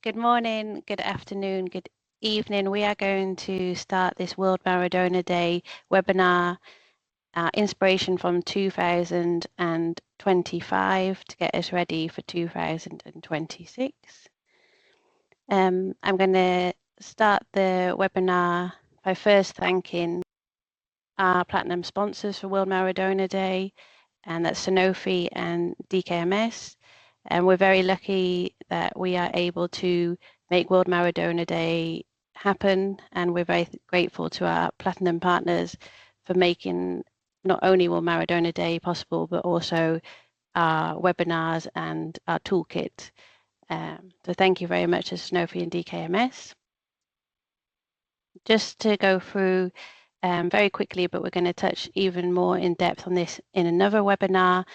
Good morning, good afternoon, good evening. We are going to start this World Marrow Donor Day webinar, inspiration from 2025 to get us ready for 2026. I'm going to start the webinar by first thanking our platinum sponsors for World Marrow Donor Day, and that's Sanofi and DKMS. And we're very lucky that we are able to make World Marrow Donor Day happen. And we're very grateful to our platinum partners for making not only World Marrow Donor Day possible, but also our webinars and our toolkit. So thank you very much to Sanofi and DKMS. Just to go through very quickly, but we're going to touch even more in depth on this in another webinar.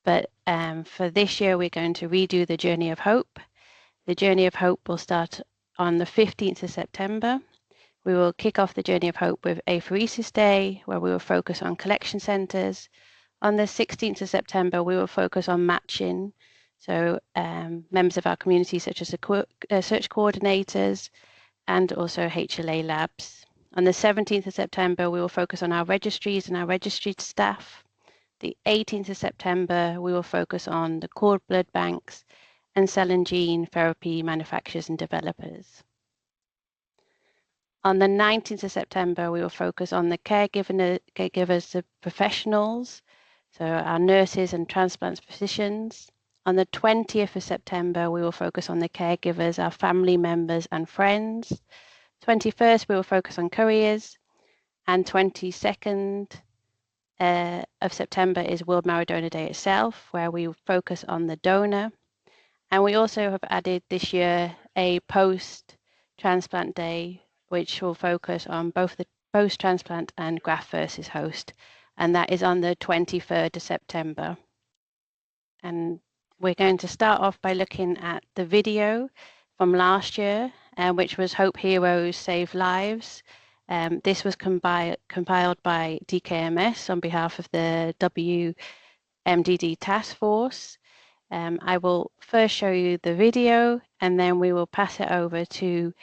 But for this year, we're going to redo the Journey of Hope. The Journey of Hope will start on the 15th of September. We will kick off the Journey of Hope with Apheresis Day, where we will focus on collection centres. On the 16th of September, we will focus on matching. So members of our community, such as the search coordinators and also HLA labs. On the 17th of September, we will focus on our registries and our registered staff. The 18th of September, we will focus on the cord blood banks and cell and gene therapy manufacturers and developers. On the 19th of September, we will focus on the caregivers, the professionals, so our nurses and transplant physicians. On the 20th of September, we will focus on the caregivers, our family members and friends. 21st, we will focus on couriers. And 22nd of September is World Marrow Donor Day itself, where we focus on the donor. And we also have added this year a post-transplant day, which will focus on both the post-transplant and graft versus host. And that is on the 23rd of September. And we're going to start off by looking at the video from last year, which was Hope Heroes Save Lives. This was compiled by DKMS on behalf of the WMDD task force. I will first show you the video, and then we will pass it over to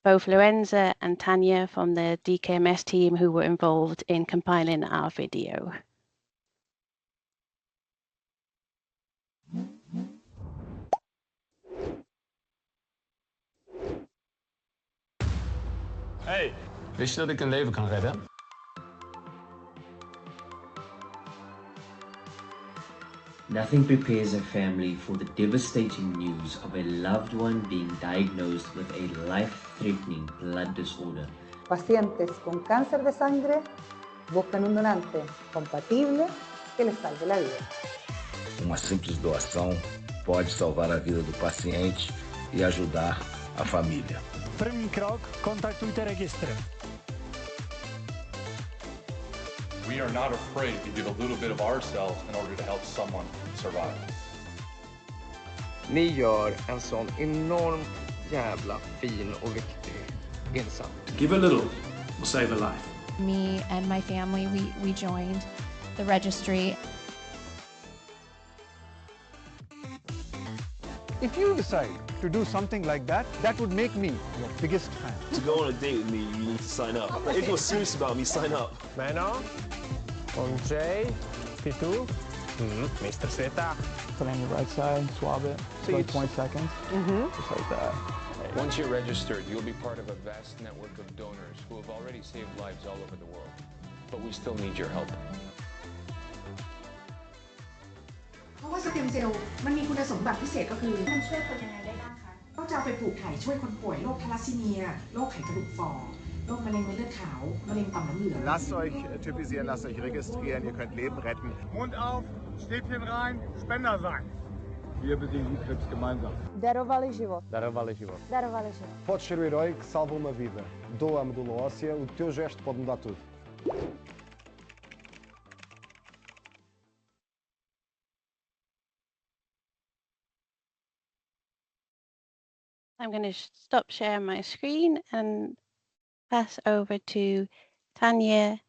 both Lorenza and Tanya from the DKMS team who were involved in compiling our video. Hey, wist je dat ik een leven kan redden? Nothing prepares a family for the devastating news of a loved one being diagnosed with a life-threatening blood disorder. Pacientes con cáncer de sangre buscan un donante compatible que les salve la vida. Uma simples doação pode salvar a vida do paciente e ajudar a família. První krok, kontaktujte registry. We are not afraid to give a little bit of ourselves in order to help someone survive. Ni gör en sån enormt jävla fin och viktig insats. Give a little will save a life. Me and my family, we joined the registry. If you decide to do something like that, that would make me your biggest fan. To go on a date with me, you need to sign up. If you're serious about me, sign up. Maintenant, Andrei, Pitou, Mr. Sveta. Put it on your right side, swab it, so like 20 seconds, just like that. Once you're registered, you'll be part of a vast network of donors who have already saved lives all over the world. But we still need your help. เพราะว่าสเต็มเซลล์มันมีคุณสมบัติพิเศษก็คือมันช่วยคนยังไงได้บ้างคะก็จะเอาไปปลูกถ่ายช่วยคนป่วยโรคทาลัสซีเมียโรคไขกระดูกฝ่อโรคมะเร็งเม็ดเลือดขาวมะเร็งต่อมน้ำเหลือง Lasst euch typisieren, lasst euch registrieren, ihr könnt Leben retten. Mund auf, Stäbchen rein, Spender sein. Wir besiegen Krebs gemeinsam. Darovali život. Darovali život. Darovali život. Podes ser o herói que salva uma vida. Doa a medula óssea, o teu gesto pode mudar tudo. I'm going to stop sharing my screen and pass over to Tanya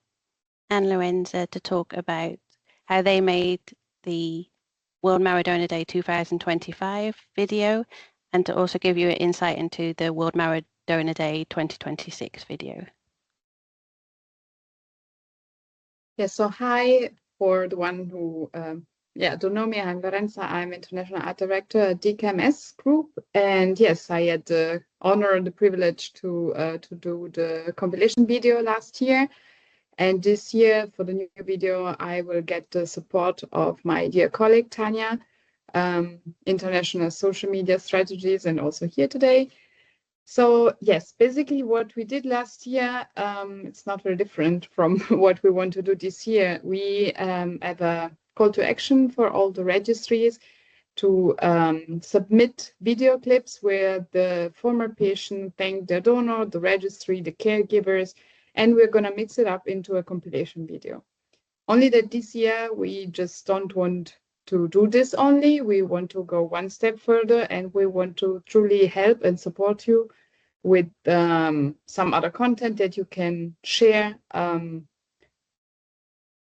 and Lorenza to talk about how they made the World Marrow Donor Day 2025 video and to also give you an insight into the World Marrow Donor Day 2026 video. Yeah, so hi for the one who don't know me. I'm Lorenza. I'm International Art Director at DKMS Group. And yes, I had the honor and the privilege to do the compilation video last year. And this year, for the new video, I will get the support of my dear colleague, Tanya, International Social Media Strategies, and also here today. So yes, basically what we did last year, it's not very different from what we want to do this year. We have a call to action for all the registries to submit video clips where the former patient thanked their donor, the registry, the caregivers, and we're going to mix it up into a compilation video. Only that this year we just don't want to do this only. We want to go one step further, and we want to truly help and support you with some other content that you can share in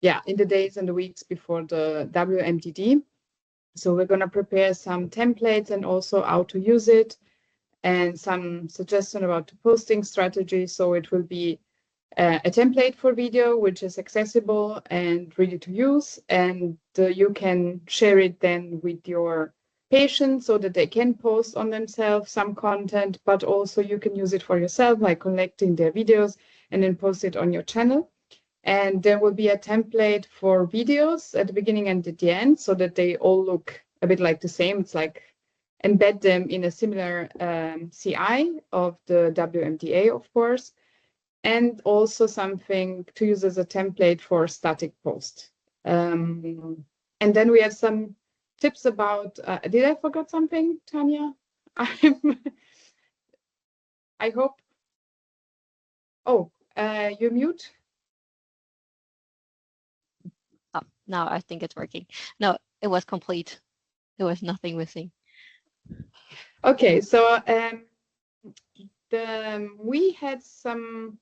the days and the weeks before the WMDD. So we're going to prepare some templates and also how to use it, and some suggestion about the posting strategy. So it will be a template for video, which is accessible and ready to use, and you can share it then with your patients so that they can post on themselves some content, but also you can use it for yourself, like collecting their videos and then post it on your channel. And there will be a template for videos at the beginning and at the end, so that they all look a bit like the same. It's like embed them in a similar CI of the WMDA, of course. And also something to use as a template for static post. And then we have some tips about, did I forget something, Tanya? I hope. Oh, you mute? Oh, now I think it's working. No, it was complete. There was nothing missing. Okay, so we had some.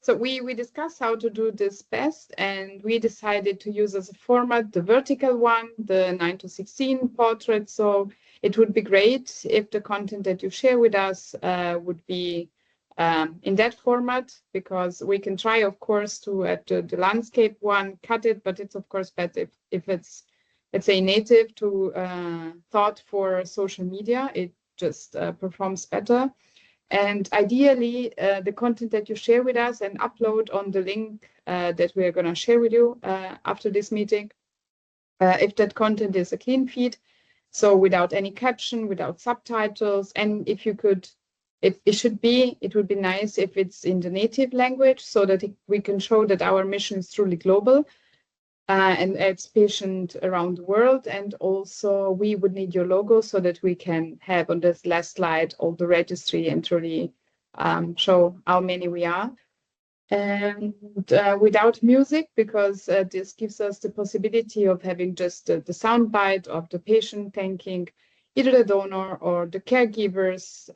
So we discussed how to do this best, and we decided to use as a format the vertical one, the 9:16 portrait. So it would be great if the content that you share with us would be in that format, because we can try, of course, to at the landscape one cut it, but it's of course better if it's, let's say, native to thought for social media. It just performs better. And ideally, the content that you share with us and upload on the link that we are going to share with you after this meeting, if that content is a clean feed, so without any caption, without subtitles, and if you could, it would be nice if it's in the native language, so that we can show that our mission is truly global and it's patient around the world. And also we would need your logo so that we can have on this last slide all the registry and truly show how many we are. And without music, because this gives us the possibility of having just the sound bite of the patient thanking either the donor or the caregivers,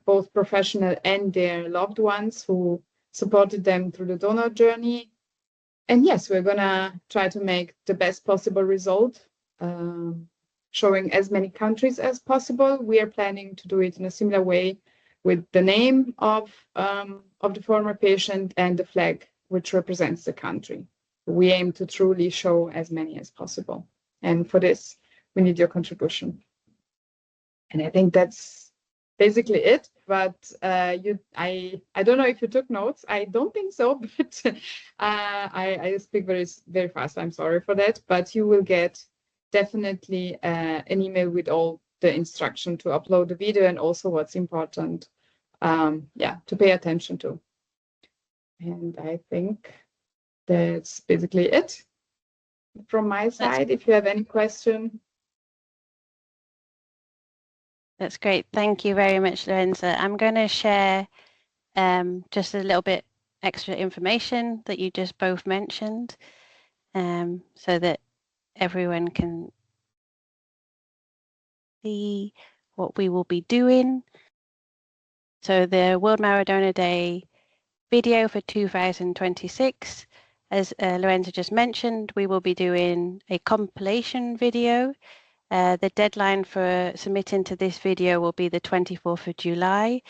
both professional and their loved ones who supported them through the donor journey. And yes, we're going to try to make the best possible result, showing as many countries as possible. We are planning to do it in a similar way with the name of the former patient and the flag, which represents the country. We aim to truly show as many as possible. And for this, we need your contribution. And I think that's basically it. But I don't know if you took notes. I don't think so, but I speak very, very fast. I'm sorry for that. But you will get definitely an email with all the instruction to upload the video and also what's important, to pay attention to. And I think that's basically it from my side. If you have any question. That's great. Thank you very much, Lorenza. I'm going to share just a little bit extra information that you just both mentioned, so that everyone can see what we will be doing. So the World Marrow Donor Day video for 2026, as Lorenza just mentioned, we will be doing a compilation video The deadline for submitting to this video will be the 24th of July.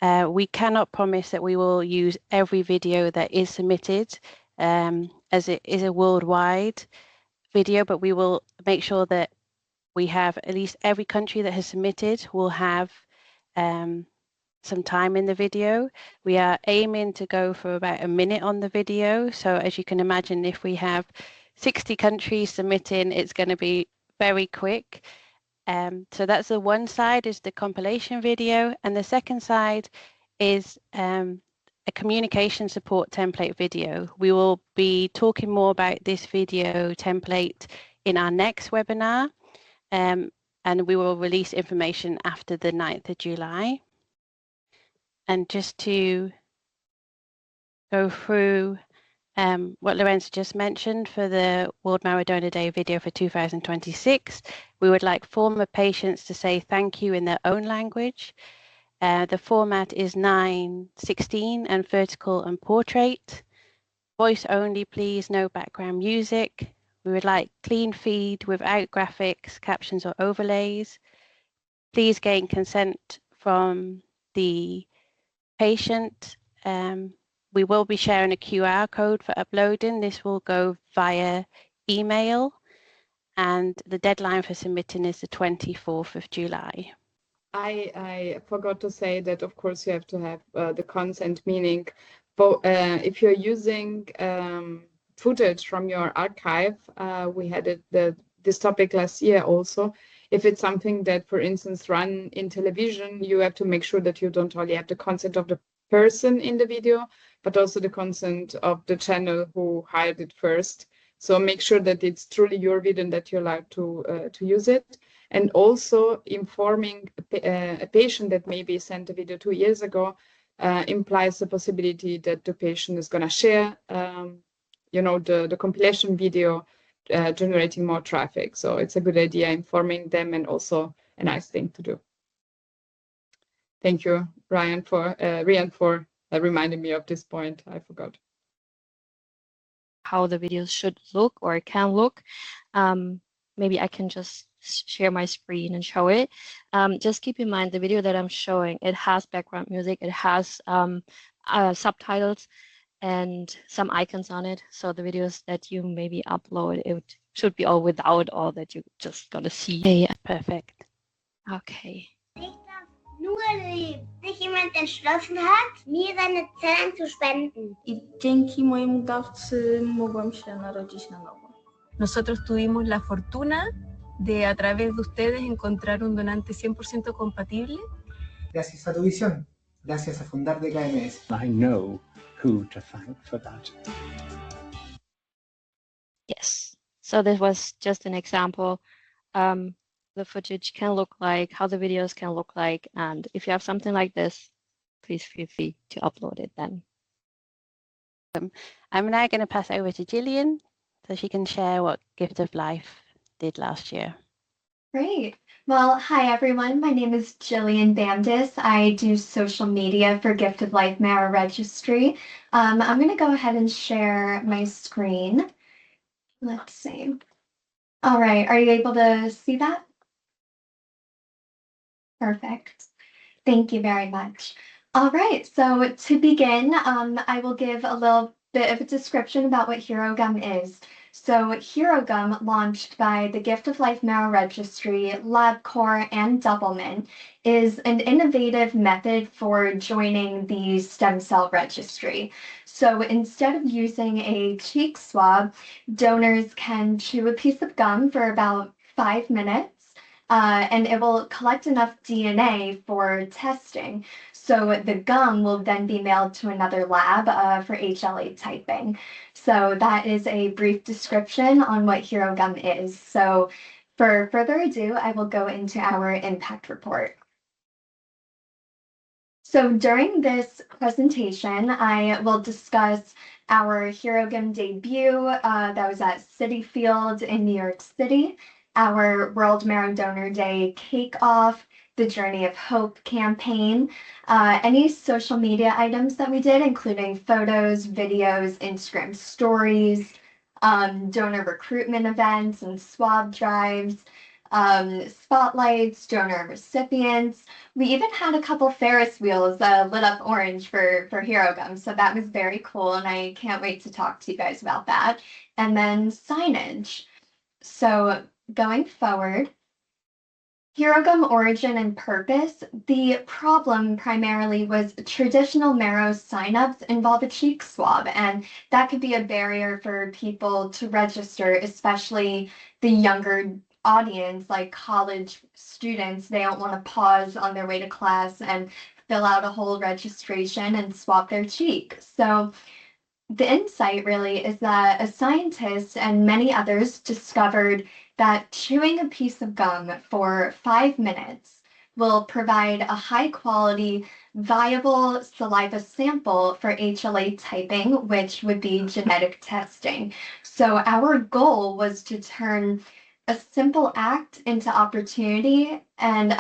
We cannot promise that we will use every video that is submitted, as it is a worldwide video, but we will make sure that we have at least every country that has submitted will have some time in the video. We are aiming to go for about a minute on the video. So as you can imagine, if we have 60 countries submitting, it's going to be very quick. So that's the one side, is the compilation video, and the second side is a communication support template video. We will be talking more about this video template in our next webinar, and we will release information after the 9th of July. And just to go through what Lorenzo just mentioned for the World Marrow Donor Day video for 2026, we would like former patients to say thank you in their own language. The format is 9:16 and vertical and portrait. Voice only, please, no background music. We would like clean feed without graphics, captions or overlays. Please gain consent from the patient. We will be sharing a QR code for uploading. This will go via email, and the deadline for submitting is the 24th of July. I forgot to say that, of course, you have to have the consent, meaning if you're using footage from your archive, we had this topic last year also. If it's something that, for instance, run in television, you have to make sure that you don't only have the consent of the person in the video, but also the consent of the channel who hired it first. So make sure that it's truly your video and that you're allowed to use it. And also informing a patient that maybe sent a video 2 years ago implies the possibility that the patient is going to share, the compilation video, generating more traffic. So it's a good idea informing them, and also a nice thing to do. Thank you, Ryan, for reminding me of this point. I forgot. How the videos should look or can look. Maybe I can just share my screen and show it. Just keep in mind the video that I'm showing, it has background music, it has subtitles and some icons on it. So the videos that you maybe upload, it should be all without all that you're just gonna see. Yeah, perfect. Okay. Nur sich jemand entschlossen hat, mir seine Zellen zu spenden. I dzięki mojemu dawcy mogłam się narodzić na nowo. Nosotros tuvimos la fortuna de a través de ustedes encontrar un donante 100% compatible. Gracias a tu visión, gracias a fundar DKMS. I know who to thank for that. Yes, so this was just an example. The footage can look like, how the videos can look like, and if you have something like this, please feel free to upload it then. I'm now going to pass over to Gillian so she can share what Gift of Life did last year. Great. Well, hi everyone. My name is Jillian Bandis. I do social media for Gift of Life Marrow Registry. I'm going to go ahead and share my screen. Let's see. All right. Are you able to see that? Perfect. Thank you very much. All right. So to begin, I will give a little bit of a description about what HeroGum is. So HeroGum, launched by the Gift of Life Marrow Registry, LabCorp, and Doublemint, is an innovative method for joining the stem cell registry. So instead of using a cheek swab, donors can chew a piece of gum for about 5 minutes, and it will collect enough DNA for testing. So the gum will then be mailed to another lab for HLA typing. So that is a brief description on what HeroGum is. So for further ado, I will go into our impact report. So during this presentation, I will discuss our HeroGum debut that was at Citi Field in New York City, our World Marrow Donor Day Cake-Off, the Journey of Hope campaign, any social media items that we did, including photos, videos, Instagram stories, donor recruitment events and swab drives, spotlights, donor recipients. We even had a couple Ferris wheels lit up orange for Hero Gum, so that was very cool, and I can't wait to talk to you guys about that. And then signage. So going forward, Hero Gum origin and purpose. The problem primarily was traditional marrow signups involve a cheek swab, and that could be a barrier for people to register, especially the younger audience, like college students. They don't want to pause on their way to class and fill out a whole registration and swab their cheek. So the insight really is that a scientist and many others discovered that chewing a piece of gum for 5 minutes will provide a high quality, viable saliva sample for HLA typing, which would be genetic testing. So our goal was to turn a simple act into opportunity and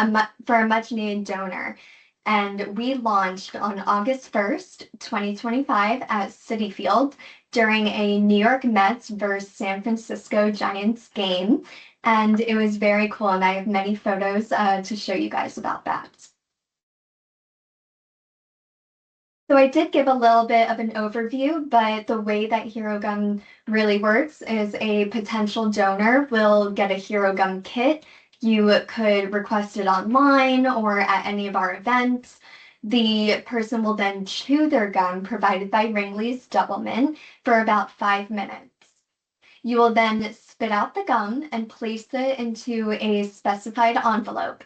for a much needed donor. And we launched on August 1st, 2025 at Citi Field during a New York Mets versus San Francisco Giants game. And it was very cool, and I have many photos to show you guys about that. So I did give a little bit of an overview, but the way that Hero Gum really works is a potential donor will get a Hero Gum kit. You could request it online or at any of our events. The person will then chew their gum provided by Ringley's Doublemint for about 5 minutes. You will then spit out the gum and place it into a specified envelope.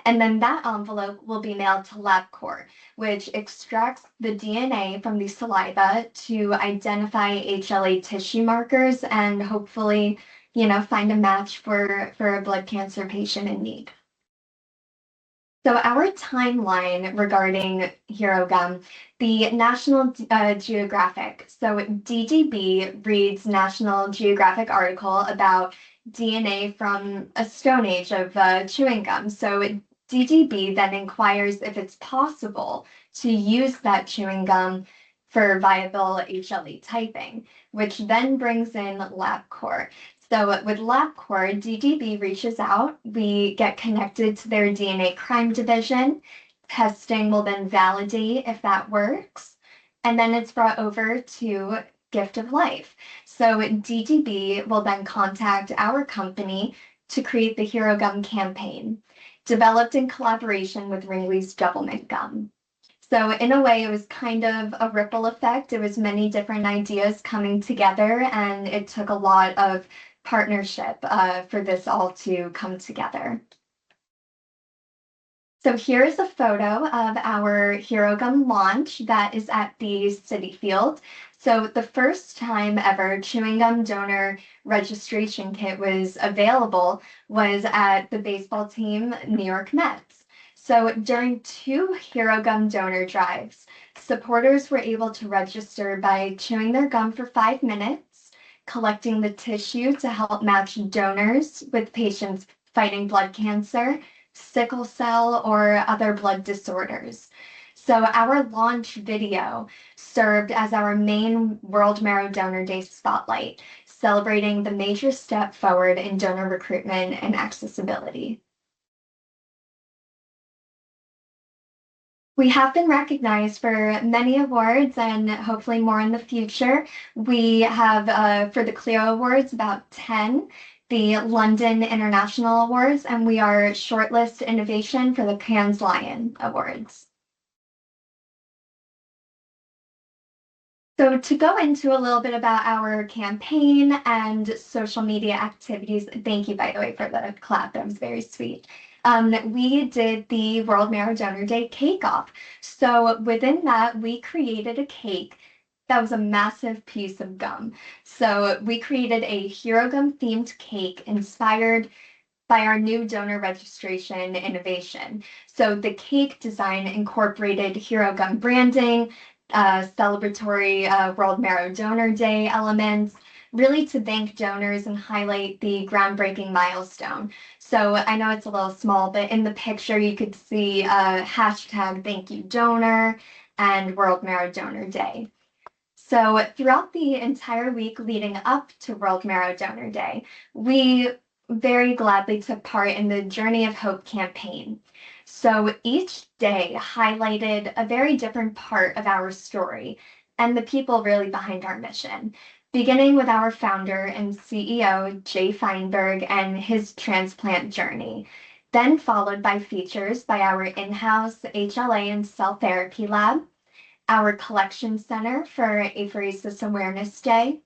And then that envelope will be mailed to LabCorp, which extracts the DNA from the saliva to identify HLA tissue markers and hopefully, find a match for a blood cancer patient in need. So our timeline regarding Hero Gum, the National Geographic. So DGB reads National Geographic article about DNA from a Stone Age of chewing gum. So DGB then inquires if it's possible to use that chewing gum for viable HLA typing, which then brings in LabCorp. So with LabCorp, DGB reaches out, we get connected to their DNA crime division. Testing will then validate if that works, and then it's brought over to Gift of Life. So DGB will then contact our company to create the Hero Gum campaign, developed in collaboration with Ringley's Doublemint Gum. So in a way, it was kind of a ripple effect. It was many different ideas coming together, and it took a lot of partnership for this all to come together. So here is a photo of our Hero Gum launch that is at the Citi Field. So the first time ever chewing gum donor registration kit was available was at the baseball team New York Mets. So during 2 Hero Gum donor drives, supporters were able to register by chewing their gum for 5 minutes, collecting the tissue to help match donors with patients fighting blood cancer, sickle cell, or other blood disorders. So our launch video served as our main World Marrow Donor Day spotlight, celebrating the major step forward in donor recruitment and accessibility. We have been recognized for many awards and hopefully more in the future. We have, for the Clio Awards, about 10, the London International Awards, and we are shortlist innovation for the Cannes Lion Awards. So to go into a little bit about our campaign and social media activities, thank you, by the way, for the clap. That was very sweet. We did the World Marrow Donor Day cake off. So within that, we created a cake that was a massive piece of gum. So we created a Hero Gum themed cake inspired by our new donor registration innovation. So the cake design incorporated Hero Gum branding, celebratory World Marrow Donor Day elements, really to thank donors and highlight the groundbreaking milestone. So I know it's a little small, but in the picture you could see hashtag thank you donor and World Marrow Donor Day. So throughout the entire week leading up to World Marrow Donor Day, we very gladly took part in the Journey of Hope campaign. So each day highlighted a very different part of our story and the people really behind our mission, beginning with our founder and CEO, Jay Feinberg, and his transplant journey, then followed by features by our in-house HLA and cell therapy lab, our collection center for Apheresis Awareness Day,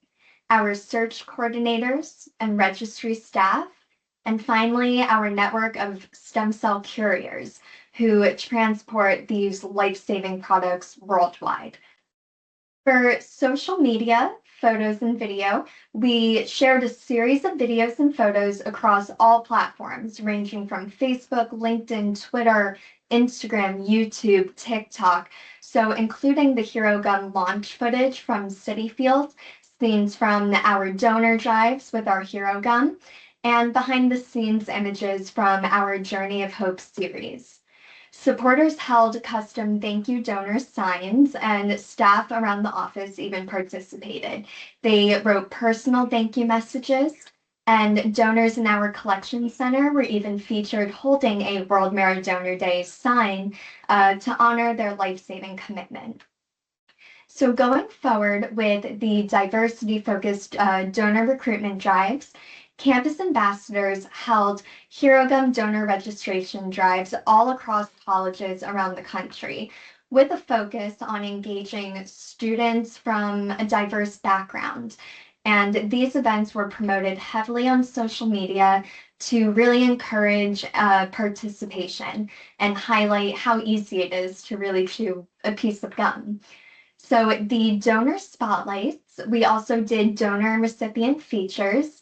our search coordinators and registry staff, and finally, our network of stem cell couriers who transport these life-saving products worldwide. For social media, photos, and video, we shared a series of videos and photos across all platforms, ranging from Facebook, LinkedIn, Twitter, Instagram, YouTube, TikTok, so including the Hero Gun launch footage from Citi Field, scenes from our donor drives with our Hero Gun, and behind-the-scenes images from our Journey of Hope series. Supporters held custom thank you donor signs, and staff around the office even participated. They wrote personal thank you messages, and donors in our collection center were even featured holding a World Marrow Donor Day sign to honor their life-saving commitment. So going forward with the diversity-focused donor recruitment drives, campus ambassadors held Hero Gun donor registration drives all across colleges around the country, with a focus on engaging students from a diverse background. And these events were promoted heavily on social media to really encourage participation and highlight how easy it is to really chew a piece of gum. So the donor spotlights, we also did donor and recipient features.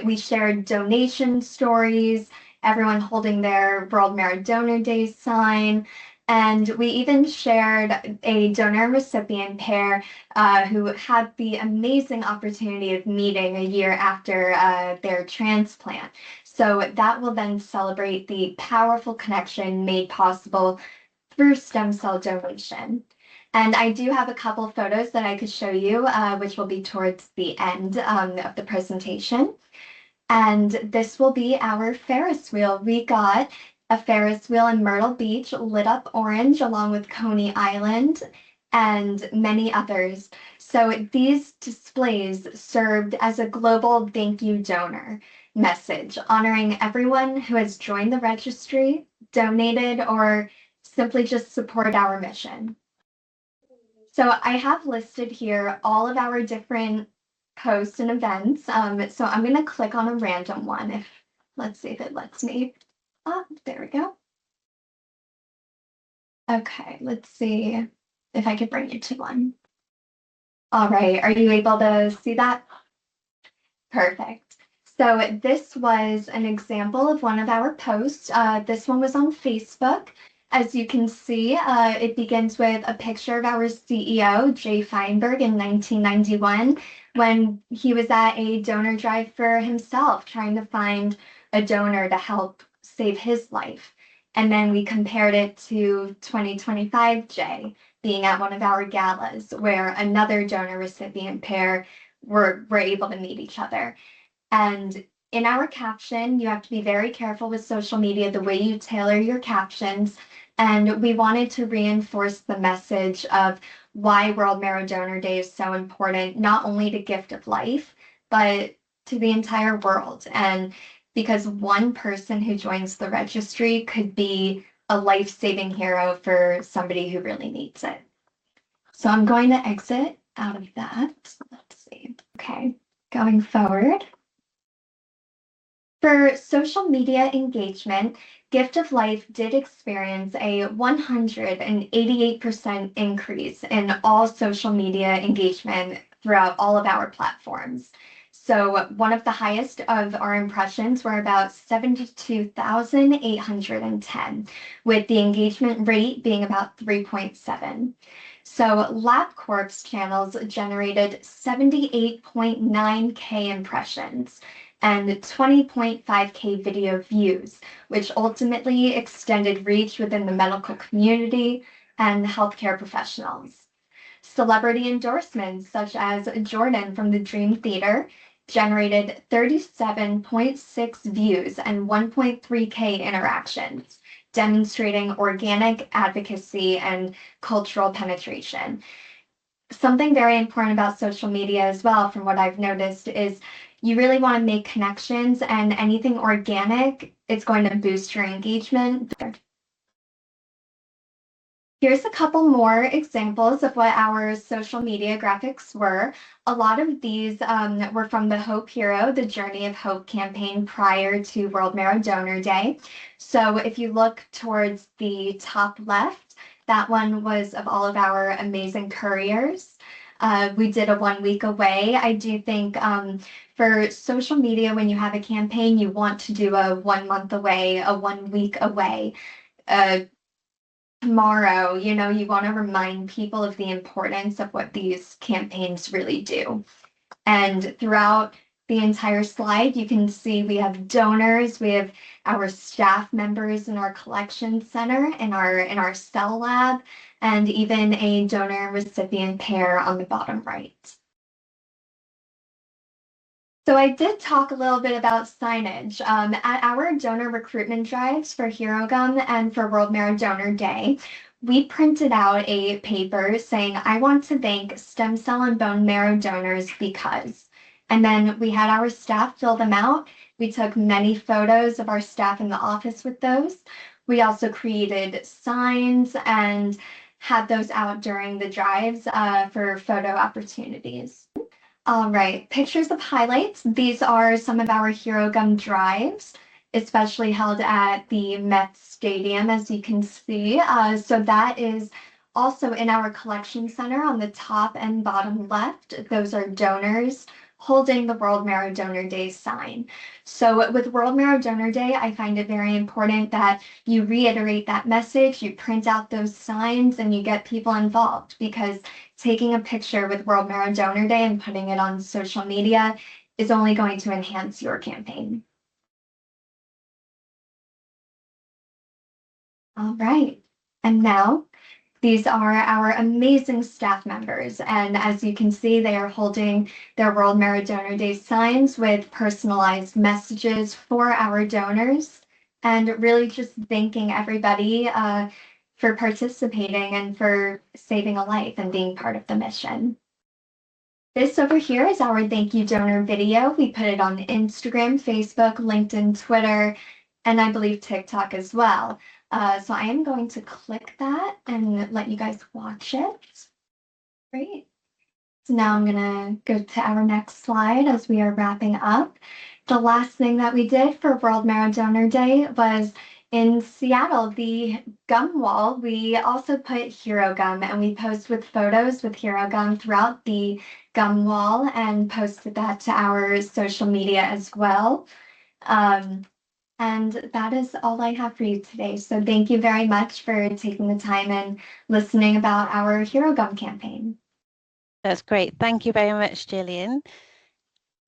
We shared donation stories, everyone holding their World Marrow Donor Day sign, and we even shared a donor and recipient pair who had the amazing opportunity of meeting a year after their transplant. So that will then celebrate the powerful connection made possible through stem cell donation. And I do have a couple photos that I could show you, which will be towards the end of the presentation. And this will be our Ferris wheel. We got a Ferris wheel in Myrtle Beach, lit up orange, along with Coney Island and many others. So these displays served as a global thank you donor message, honoring everyone who has joined the registry, donated, or simply just supported our mission. So I have listed here all of our different posts and events. So I'm going to click on a random one. Let's see if it lets me. Oh, there we go. Okay, let's see if I can bring you to one. All right, are you able to see that? Perfect. So this was an example of one of our posts. This one was on Facebook. As you can see, it begins with a picture of our CEO, Jay Feinberg, in 1991, when he was at a donor drive for himself, trying to find a donor to help save his life. And then we compared it to 2025 Jay being at one of our galas, where another donor recipient pair were able to meet each other. And in our caption, you have to be very careful with social media, the way you tailor your captions. And we wanted to reinforce the message of why World Marrow Donor Day is so important, not only to gift of life, but to the entire world. And because one person who joins the registry could be a life-saving hero for somebody who really needs it. So I'm going to exit out of that. Let's see. Okay, going forward. For social media engagement, Gift of Life did experience a 188% increase in all social media engagement throughout all of our platforms. So one of the highest of our impressions were about 72,810, with the engagement rate being about 3.7. So LabCorp's channels generated 78.9K impressions and 20.5K video views, which ultimately extended reach within the medical community and healthcare professionals. Celebrity endorsements such as Jordan from the Dream Theater generated 37.6 views and 1.3K interactions, demonstrating organic advocacy and cultural penetration. Something very important about social media as well, from what I've noticed, is you really want to make connections, and anything organic is going to boost your engagement. Here's a couple more examples of what our social media graphics were. A lot of these were from the Hope Hero, the Journey of Hope campaign prior to World Marrow Donor Day. So if you look towards the top left, that one was of all of our amazing couriers. We did a 1 week away. I do think for social media, when you have a campaign, you want to do a 1 month away, a 1 week away. Tomorrow, you know, you want to remind people of the importance of what these campaigns really do. And throughout the entire slide, you can see we have donors, we have our staff members in our collection center, in our cell lab, and even a donor recipient pair on the bottom right. So I did talk a little bit about signage. At our donor recruitment drives for Hero Gum and for World Marrow Donor Day, we printed out a paper saying, "I want to thank stem cell and bone marrow donors because." And then we had our staff fill them out. We took many photos of our staff in the office with those. We also created signs and had those out during the drives for photo opportunities. All right, pictures of highlights. These are some of our Hero Gum drives, especially held at the Met Stadium, as you can see. So that is also in our collection center on the top and bottom left. Those are donors holding the World Marrow Donor Day sign. So with World Marrow Donor Day, I find it very important that you reiterate that message, you print out those signs, and you get people involved, because taking a picture with World Marrow Donor Day and putting it on social media is only going to enhance your campaign. All right, and now these are our amazing staff members, and as you can see, they are holding their World Marrow Donor Day signs with personalized messages for our donors, and really just thanking everybody for participating and for saving a life and being part of the mission. This over here is our thank you donor video. We put it on Instagram, Facebook, LinkedIn, Twitter, and I believe TikTok as well. So I am going to click that and let you guys watch it. Great. So now I'm gonna go to our next slide as we are wrapping up. The last thing that we did for World Marrow Donor Day was in Seattle, the gum wall. We also put Hero Gum, and we post with photos with Hero Gum throughout the gum wall and posted that to our social media as well. And that is all I have for you today. So thank you very much for taking the time and listening about our Hero Gum campaign. That's great. Thank you very much, Gillian.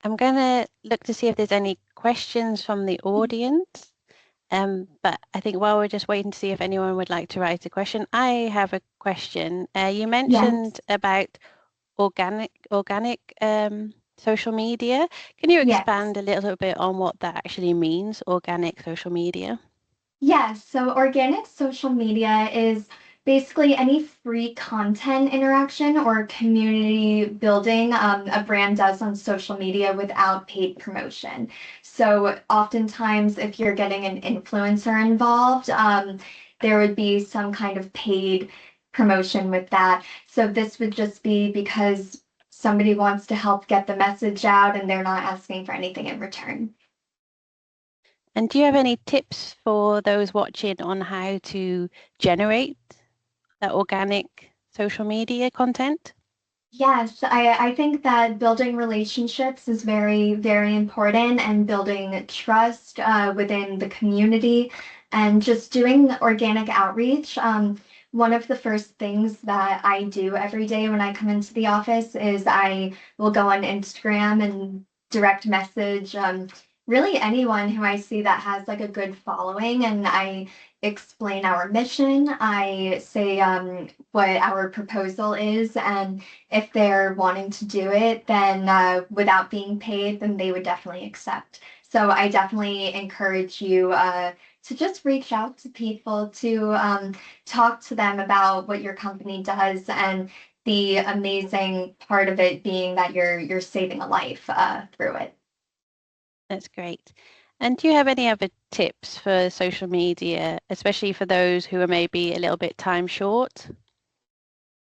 I'm going to look to see if there's any questions from the audience. But I think while we're just waiting to see if anyone would like to write a question, I have a question. You mentioned about organic social media. Can you expand a little bit on what that actually means, organic social media? Yes, so organic social media is basically any free content interaction or community building a brand does on social media without paid promotion. So oftentimes if you're getting an influencer involved, there would be some kind of paid promotion with that. So this would just be because somebody wants to help get the message out and they're not asking for anything in return. And do you have any tips for those watching on how to generate that organic social media content? Yes, I think that building relationships is very, very important, and building trust within the community and just doing organic outreach. One of the first things that I do every day when I come into the office is I will go on Instagram and direct message really anyone who I see that has like a good following, and I explain our mission. I say what our proposal is, and if they're wanting to do it, then without being paid, then they would definitely accept. So I definitely encourage you to just reach out to people, to talk to them about what your company does, and the amazing part of it being that you're saving a life through it. That's great. And do you have any other tips for social media, especially for those who are maybe a little bit time short?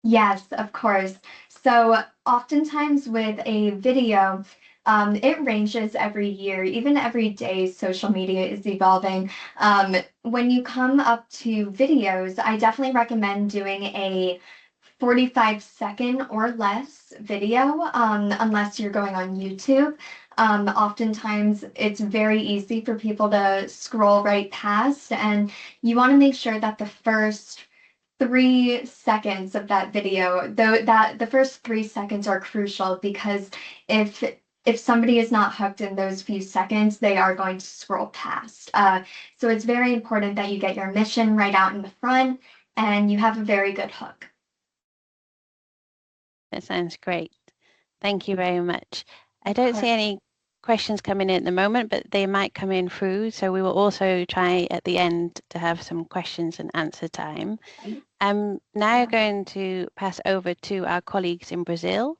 Yes, of course. So oftentimes with a video, it ranges every year, even every day, social media is evolving. When you come up to videos, I definitely recommend doing a 45-second or less video, unless you're going on YouTube. Oftentimes it's very easy for people to scroll right past, and you want to make sure that the first 3 seconds of that video, that the first 3 seconds are crucial, because if somebody is not hooked in those few seconds, they are going to scroll past. So it's very important that you get your mission right out in the front and you have a very good hook. That sounds great. Thank you very much. I don't see any questions coming in at the moment, but they might come in through. So we will also try at the end to have some questions and answer time. I'm now going to pass over to our colleagues in Brazil,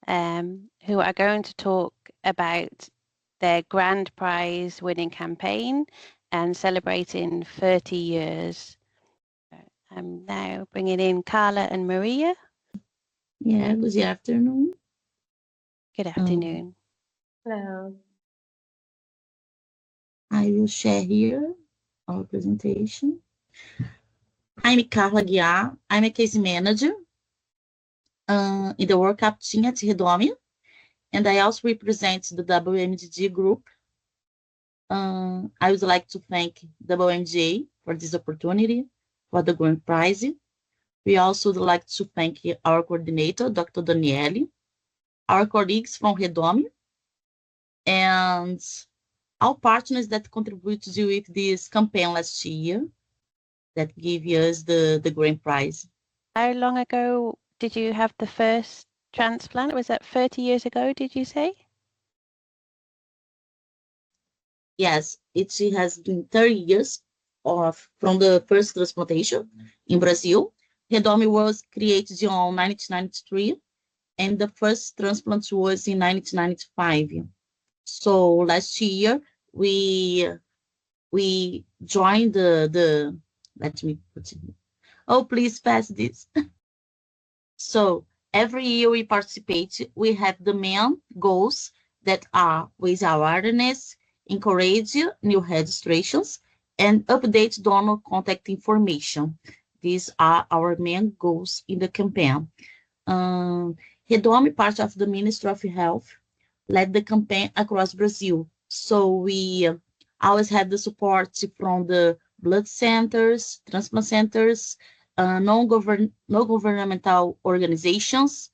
who are going to talk about their grand prize winning campaign and celebrating 30 years. I'm now bringing in Carla and Maria. Yeah, good afternoon. Good afternoon. Hello. I will share here our presentation. I'm Carla Guiar. I'm a case manager in the World Cup team at Redomia, and I also represent the WMDG group. I would like to thank WMGA for this opportunity, for the grand prize. We also would like to thank our coordinator, Dr. Daniele, our colleagues from Redomia, and our partners that contributed with this campaign last year that gave us the grand prize. How long ago did you have the first transplant? Was that 30 years ago, did you say? Yes, it has been 30 years from the first transplantation in Brazil. Redomia was created in 1993, and the first transplant was in 1995. So last year we joined the let me put it. Oh, please pass this. So every year we participate. We have the main goals that are raise awareness, encourage new registrations, and update donor contact information. These are our main goals in the campaign. Redomia, part of the Ministry of Health, led the campaign across Brazil. So we always had the support from the blood centers, transplant centers, non-governmental organizations,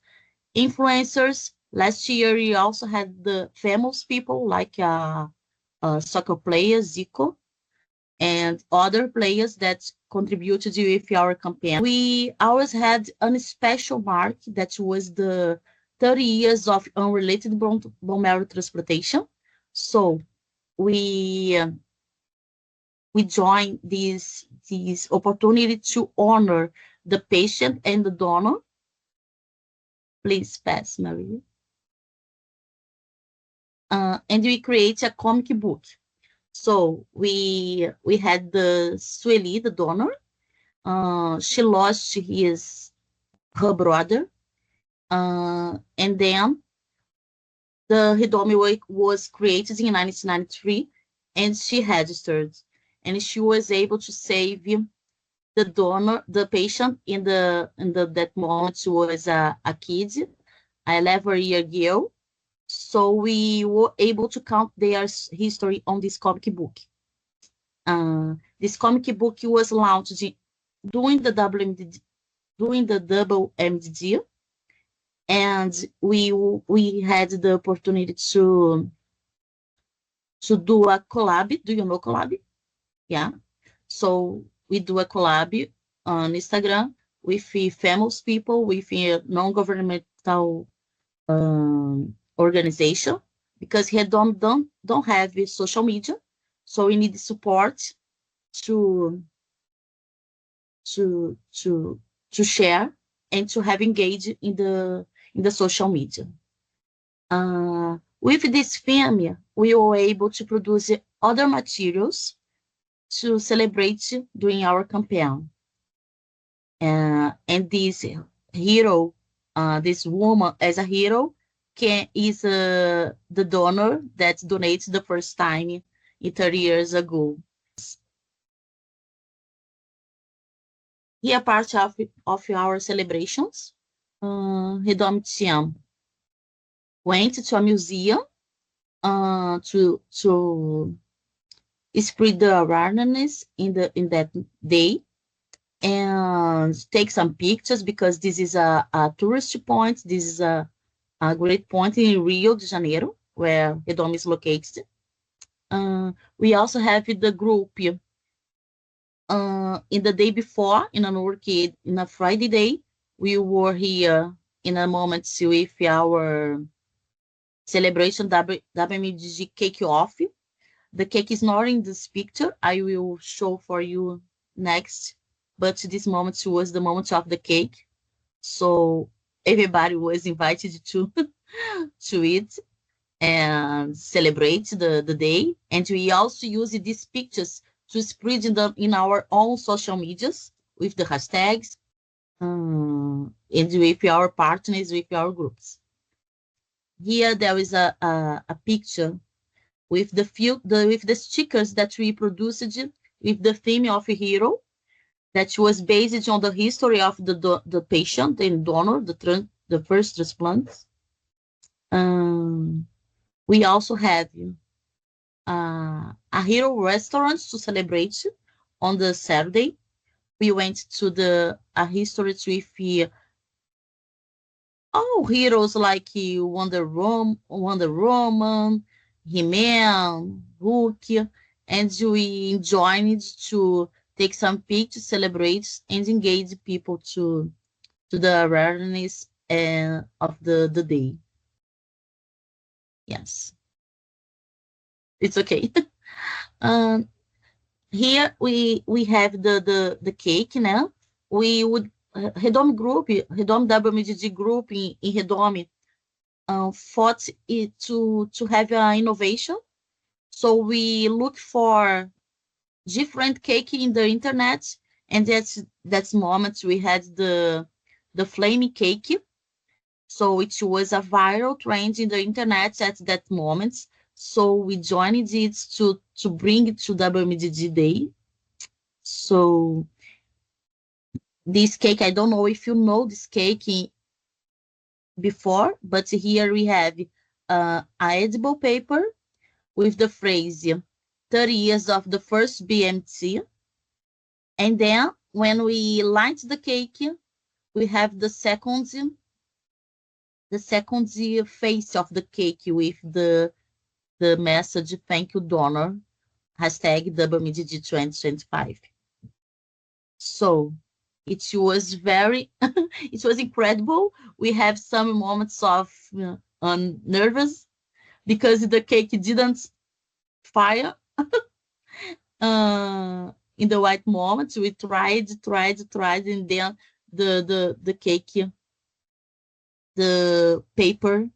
influencers. Last year, we also had the famous people like soccer players, Zico, and other players that contributed with our campaign. We always had a special mark that was the 30 years of unrelated bone marrow transplantation. So we joined this opportunity to honor the patient and the donor. Please pass, Maria. And we create a comic book. So we had the Sueli, the donor. She lost her brother, and then the Redomia was created in 1993, and she registered, and she was able to save the donor, the patient. In that moment, she was a kid, an 11-year girl. So we were able to count their history on this comic book. This comic book was launched during the WMDG, and we had the opportunity to do a collab. Do you know collab? Yeah. So we do a collab on Instagram with famous people, with a non-governmental organization, because here don't have social media, so we need support to share and to have engaged in the social media. With this film, we were able to produce other materials to celebrate during our campaign. And this hero, this woman as a hero, is the donor that donates the first time 30 years ago. Here, part of our celebrations, Redom went to a museum to spread the awareness in that day and take some pictures, because this is a tourist point. This is a great point in Rio de Janeiro, where Redom is located. We also have the group in the day before, in a Friday day. We were here in a moment with our celebration WMDG cake off. The cake is not in this picture. I will show for you next, but this moment was the moment of the cake, so everybody was invited to eat and celebrate the day. And we also use these pictures to spread in our own social medias with the hashtags and with our partners, with our groups. Here there is a picture with the stickers that we produced with the theme of a hero, that was based on the history of the patient and donor, the first transplant. We also have a hero restaurant to celebrate on the Saturday. We went to a history with all heroes like Wonder Woman, He-Man, Hulk, and we enjoyed to take some pictures, celebrate, and engage people to the awareness of the day. Yes, it's okay. Here we have the cake now. We would Redom WMDG group in Redom fought to have an innovation. So we look for different cake in the internet, and that's moment we had the flaming cake. So it was a viral trend in the internet at that moment. So we joined it to bring it to WMDG Day. So this cake, I don't know if you know this cake before, but here we have an edible paper with the phrase 30 years of the first BMT. And then when we light the cake, we have the second face of the cake with the message, "Thank you, donor," hashtag WMDG 2025. So it was it was incredible. We have some moments of nervous because the cake didn't fire in the right moment. We tried, and then the cake, the paper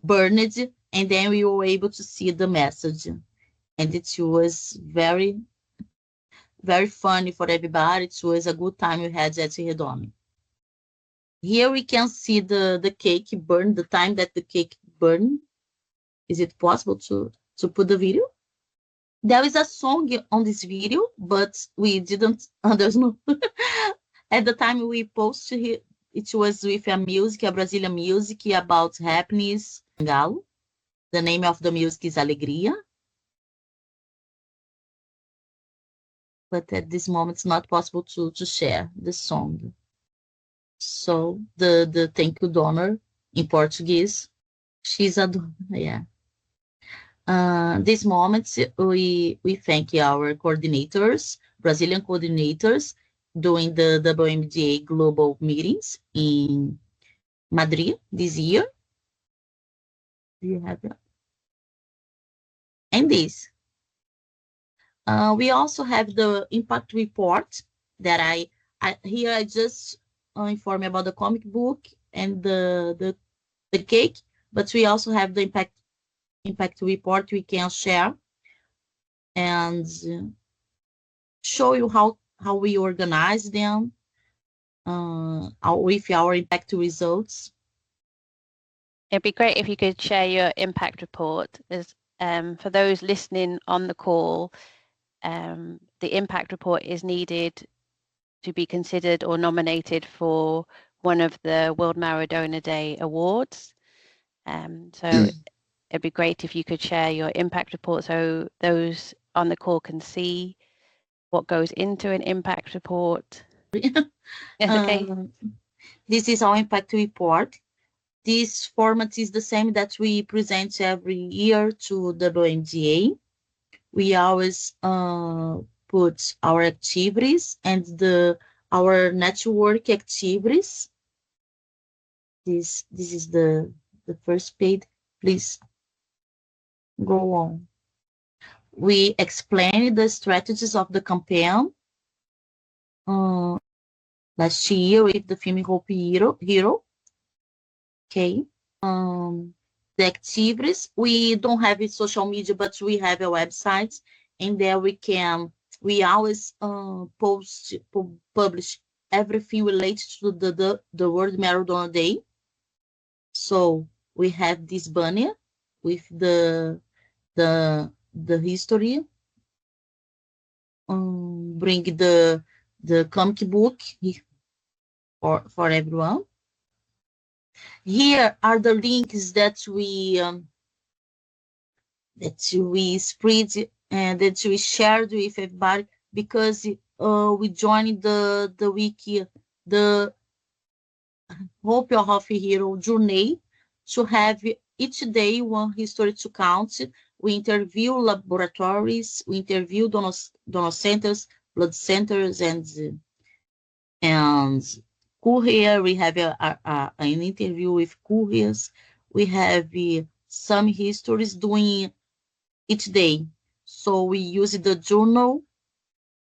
burned, and then we were able to see the message, and it was very, very funny for everybody. It was a good time we had at Redom. Here we can see the cake burn, the time that the cake burned. Is it possible to put the video? There is a song on this video, but we didn't, there's no, at the time we posted it was with a Brazilian music about happiness, Galo. The name of the music is Alegria. But at this moment, it's not possible to share the song. So the thank you donor in Portuguese, she's a donor, yeah. This moment, we thank our coordinators, Brazilian coordinators doing the WMDA global meetings in Madrid this year. Do you have that? And this. We also have the impact report that I just inform about the comic book and the cake, but we also have the impact report we can share and show you how we organize them with our impact results. It'd be great if you could share your impact report. As for those listening on the call, the impact report is needed to be considered or nominated for one of the World Marrow Donor Day awards. So it'd be great if you could share your impact report so those on the call can see what goes into an impact report. Okay. This is our impact report. This format is the same that we present every year to the WMDA. We always put our activities and our network activities. This is the first page. Please go on. We explain the strategies of the campaign last year with the film Hope Hero. Okay. The activities, we don't have a social media, but we have a website, and there we always publish everything related to the World Marrow Donor Day. So we have this banner with the history, bring the comic book for everyone. Here are the links that we spread and that we shared with everybody, because we joined the wiki, the Hope of Hero journey, to have each day one history to count. We interview laboratories, we interview donor centers, blood centers, and courier. We have an interview with couriers. We have some histories doing each day. So we use the journal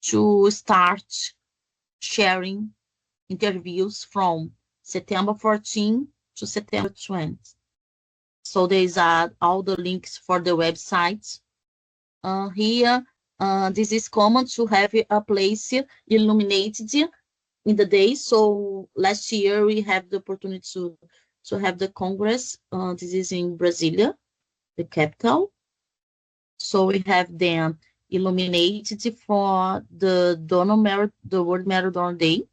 to start sharing interviews from September 14 to September 20. So these are all the links for the website. Here, this is common to have a place illuminated in the day. So last year we have the opportunity to have the Congress. This is in Brasilia, the capital. So we have them illuminated for the World Marrow Donor Day.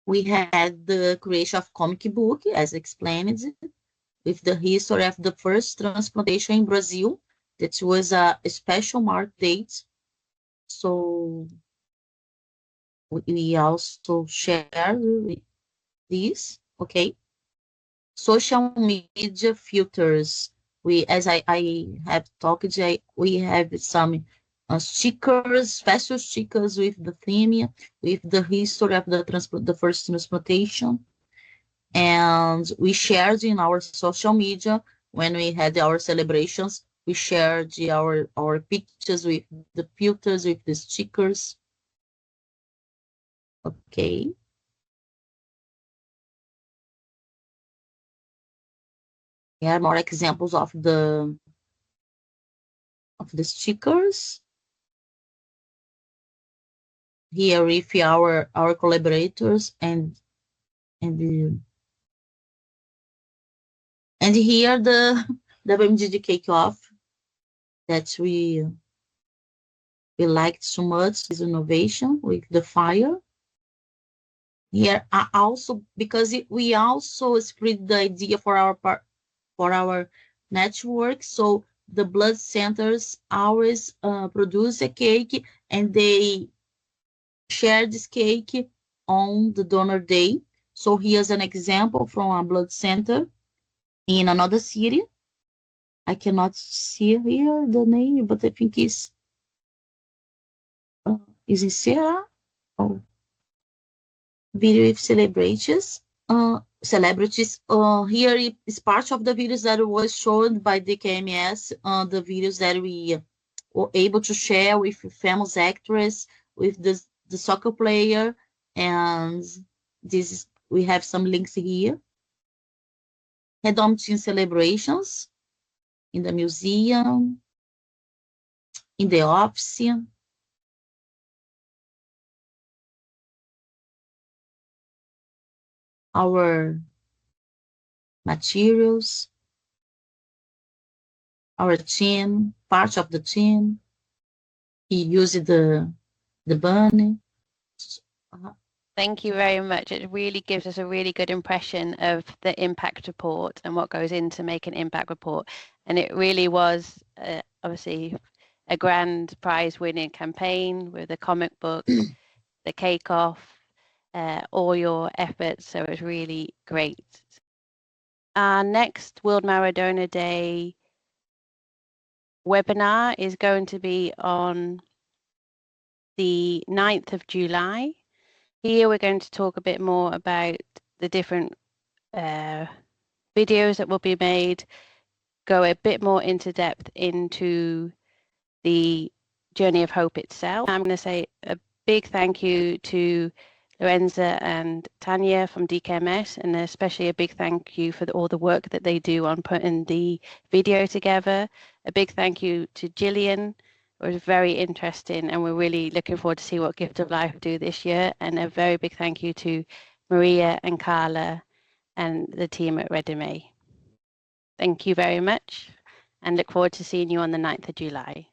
We had the creation of comic book, as explained, with the history of the first transplantation in Brazil. That was a special mark date. So we also share this, okay? Social media filters. As I have talked, we have some stickers, special stickers with the theme, with the history of the first transplantation. And we shared in our social media when we had our celebrations. We shared our pictures with the filters, with the stickers. Okay. Here are more examples of the stickers. Here with our collaborators and here the WMDD Cake-Off that we liked so much, this innovation with the fire. Here also, because we also spread the idea for our network. So the blood centers always produce a cake, and they share this cake on the donor day. So here's an example from a blood center in another city. I cannot see here the name, but I think is in Ceará. Oh, video with celebrities. Here is part of the videos that was shown by DKMS. The videos that we were able to share with famous actress, with the soccer player, and we have some links here. Redom Team celebrations in the museum, in the office. Our materials, our team, part of the team. He used the bunny. Thank you very much. It really gives us a really good impression of the impact report and what goes into make an impact report. And it really was obviously a grand prize winning campaign with the comic book, the cake off, all your efforts. So it was really great. Our next World Marrow Donor Day webinar is going to be on the 9th of July. Here we're going to talk a bit more about the different videos that will be made, go a bit more into depth into the journey of hope itself. I'm going to say a big thank you to Lorenza and Tanya from DKMS, and especially a big thank you for all the work that they do on putting the video together. A big thank you to Gillian. It was very interesting, and we're really looking forward to see what Gift of Life do this year. And a very big thank you to Maria and Carla and the team at Resume. Thank you very much, and look forward to seeing you on the 9th of July.